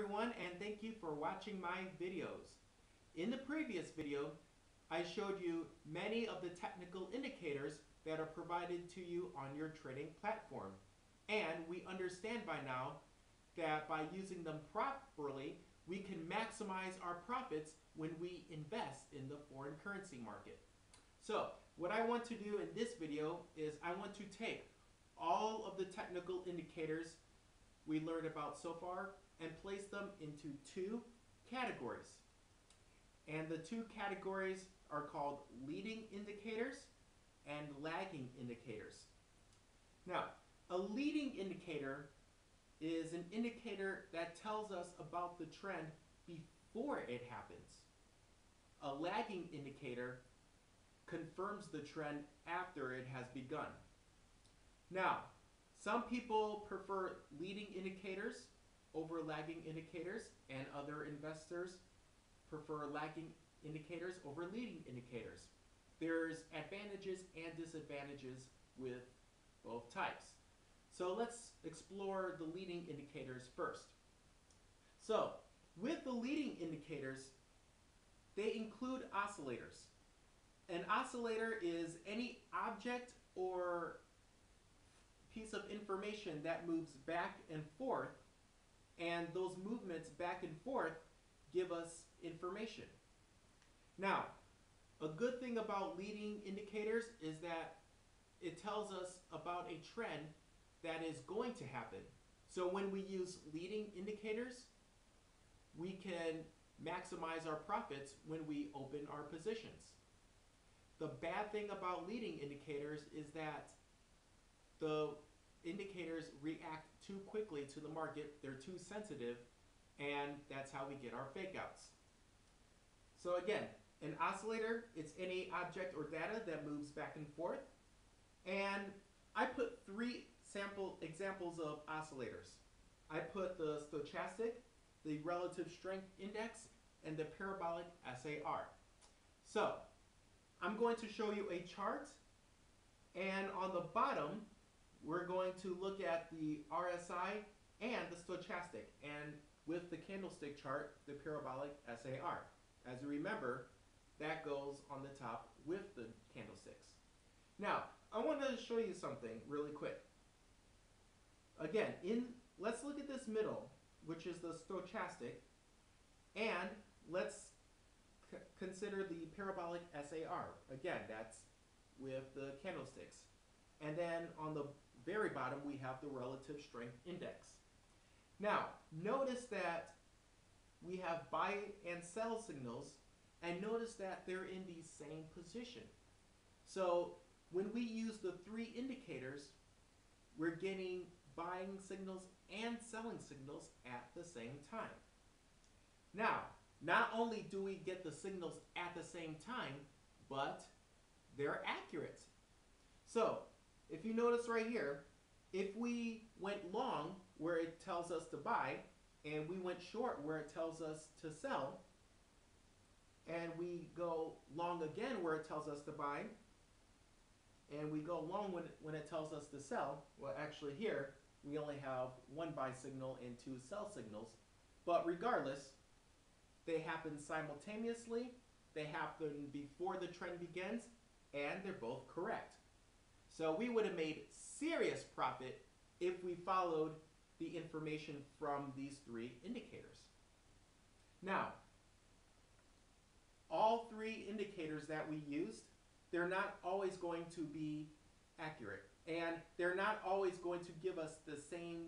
everyone, and thank you for watching my videos. In the previous video, I showed you many of the technical indicators that are provided to you on your trading platform. And we understand by now that by using them properly, we can maximize our profits when we invest in the foreign currency market. So, what I want to do in this video is I want to take all of the technical indicators we learned about so far and place them into two categories. And the two categories are called leading indicators and lagging indicators. Now, a leading indicator is an indicator that tells us about the trend before it happens. A lagging indicator confirms the trend after it has begun. Now, some people prefer leading indicators over lagging indicators, and other investors prefer lagging indicators over leading indicators. There's advantages and disadvantages with both types. So let's explore the leading indicators first. So, with the leading indicators, they include oscillators. An oscillator is any object or piece of information that moves back and forth, and those movements back and forth give us information. Now, a good thing about leading indicators is that it tells us about a trend that is going to happen. So when we use leading indicators, we can maximize our profits when we open our positions. The bad thing about leading indicators is that the indicators react too quickly to the market. They're too sensitive, and that's how we get our fake outs. So again, an oscillator, it's any object or data that moves back and forth. And I put three sample examples of oscillators. I put the stochastic, the relative strength index, and the parabolic SAR. So I'm going to show you a chart, and on the bottom we're going to look at the RSI and the stochastic, and with the candlestick chart, the parabolic SAR. As you remember, that goes on the top with the candlesticks. Now, I want to show you something really quick. Again, let's look at this middle, which is the stochastic, and let's consider the parabolic SAR. Again, that's with the candlesticks. And then on the very bottom, we have the relative strength index. Now, notice that we have buy and sell signals, and notice that they're in the same position. So when we use the three indicators, we're getting buying signals and selling signals at the same time. Now, not only do we get the signals at the same time, but they're accurate. So if you notice right here, if we went long where it tells us to buy, and we went short where it tells us to sell, and we go long again where it tells us to buy, and we go long when it tells us to sell, well, actually here we only have one buy signal and two sell signals, but regardless, they happen simultaneously, they happen before the trend begins, and they're both correct. So we would have made serious profit if we followed the information from these three indicators. Now, all three indicators that we used, they're not always going to be accurate, and they're not always going to give us the same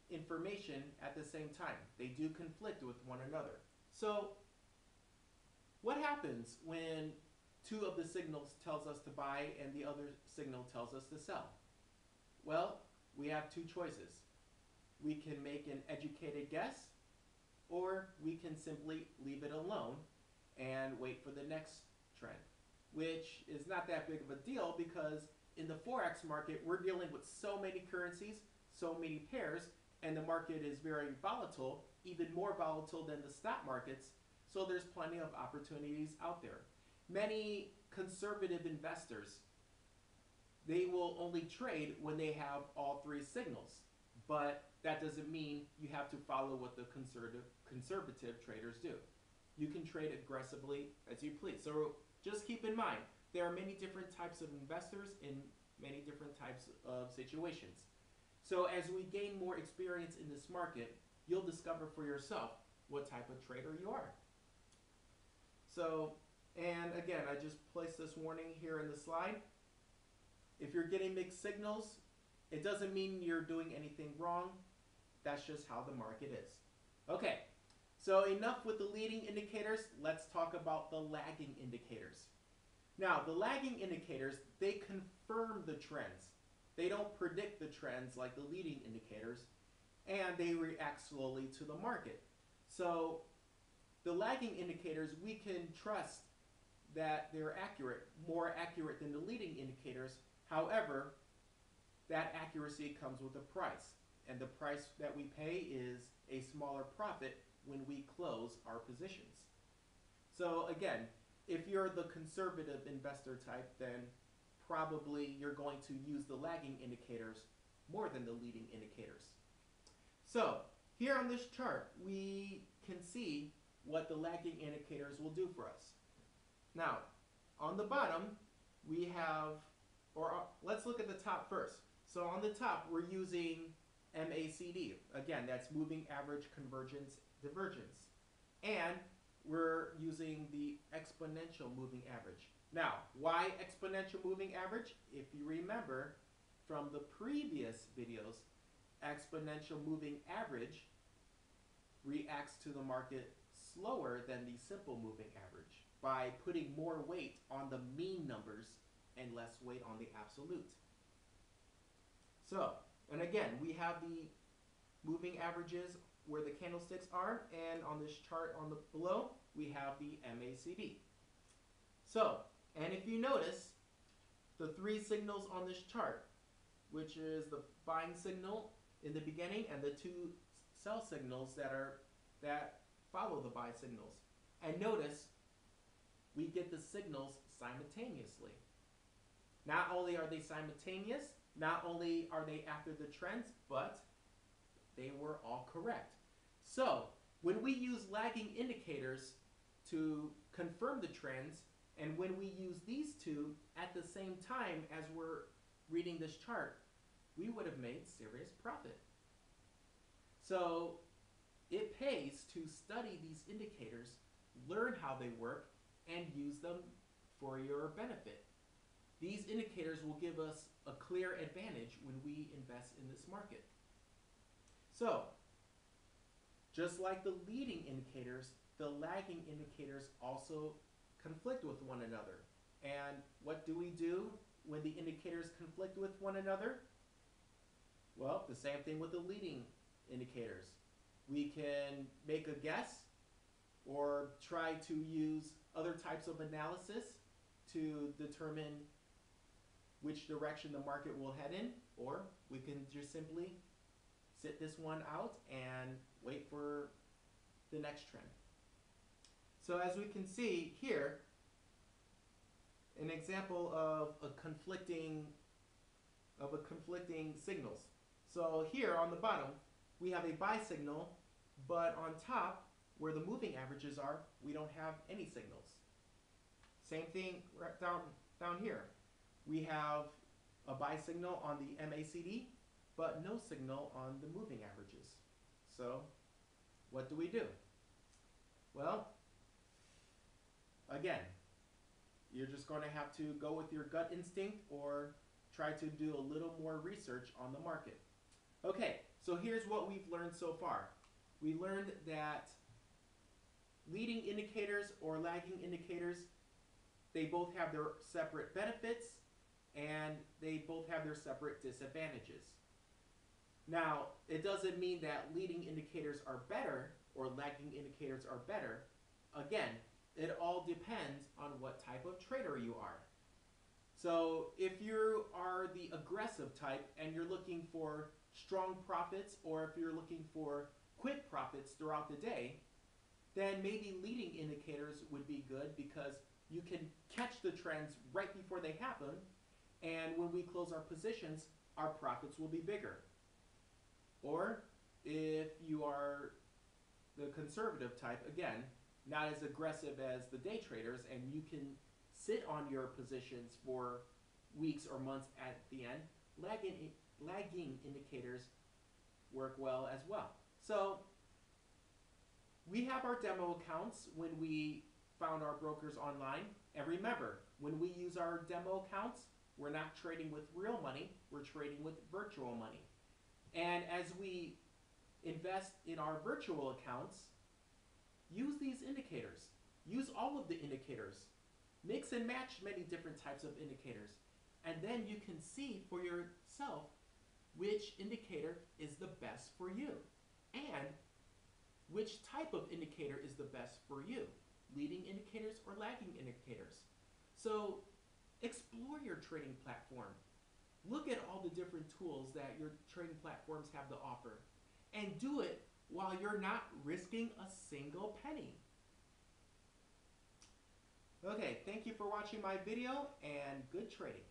information at the same time. They do conflict with one another. So what happens when two of the signals tells us to buy and the other signal tells us to sell? Well, we have two choices. We can make an educated guess, or we can simply leave it alone and wait for the next trend, which is not that big of a deal because in the Forex market, we're dealing with so many currencies, so many pairs, and the market is very volatile, even more volatile than the stock markets, so there's plenty of opportunities out there. Many conservative investors, they will only trade when they have all three signals. but that doesn't mean you have to follow what the conservative traders do. You can trade aggressively as you please. So just keep in mind, there are many different types of investors in many different types of situations. So as we gain more experience in this market, you'll discover for yourself what type of trader you are. So, and again, I just placed this warning here in the slide. If you're getting mixed signals, it doesn't mean you're doing anything wrong. That's just how the market is. Okay, so enough with the leading indicators. Let's talk about the lagging indicators. Now, the lagging indicators, they confirm the trends. They don't predict the trends like the leading indicators, and they react slowly to the market. So the lagging indicators, we can trust that they're accurate, more accurate than the leading indicators. However, that accuracy comes with a price, and the price that we pay is a smaller profit when we close our positions. So again, if you're the conservative investor type, then probably you're going to use the lagging indicators more than the leading indicators. So here on this chart, we can see what the lagging indicators will do for us. Now, on the bottom, we have, or let's look at the top first. So on the top, we're using MACD. Again, that's moving average convergence divergence. And we're using the exponential moving average. Now, why exponential moving average? If you remember from the previous videos, exponential moving average reacts to the market slower than the simple moving average by putting more weight on the mean numbers and less weight on the absolute. So, and again, we have the moving averages where the candlesticks are, and on this chart on the below, we have the MACD. So, and if you notice, the three signals on this chart, which is the buying signal in the beginning and the two sell signals that follow the buy signals. And notice, we get the signals simultaneously. Not only are they simultaneous, not only are they after the trends, but they were all correct. So, when we use lagging indicators to confirm the trends, and when we use these two at the same time as we're reading this chart, we would have made serious profit. So, it pays to study these indicators, learn how they work, and use them for your benefit. These indicators will give us a clear advantage when we invest in this market. So, just like the leading indicators, the lagging indicators also conflict with one another. And what do we do when the indicators conflict with one another? Well, the same thing with the leading indicators. We can make a guess or try to use other types of analysis to determine which direction the market will head in, or we can just simply sit this one out and wait for the next trend. So as we can see here, an example of a conflicting signals. So here on the bottom, we have a buy signal, but on top, where the moving averages are, we don't have any signals. Same thing right down here. We have a buy signal on the MACD, but no signal on the moving averages. So what do we do? Well, again, you're just going to have to go with your gut instinct or try to do a little more research on the market. Okay, so here's what we've learned so far. We learned that leading indicators or lagging indicators, they both have their separate benefits and they both have their separate disadvantages. Now, it doesn't mean that leading indicators are better or lagging indicators are better. Again, it all depends on what type of trader you are. So if you are the aggressive type and you're looking for strong profits, or if you're looking for quick profits throughout the day, then maybe leading indicators would be good because you can catch the trends right before they happen, and when we close our positions, our profits will be bigger. Or if you are the conservative type, again, not as aggressive as the day traders, and you can sit on your positions for weeks or months at the end, lagging indicators work well as well. So we have our demo accounts when we found our brokers online. And remember, when we use our demo accounts, we're not trading with real money, we're trading with virtual money. And as we invest in our virtual accounts, use these indicators. Use all of the indicators. Mix and match many different types of indicators. And then you can see for yourself which indicator is the best for you and which type of indicator is the best for you, leading indicators or lagging indicators. So explore your trading platform. Look at all the different tools that your trading platforms have to offer and do it while you're not risking a single penny. Okay, thank you for watching my video and good trading.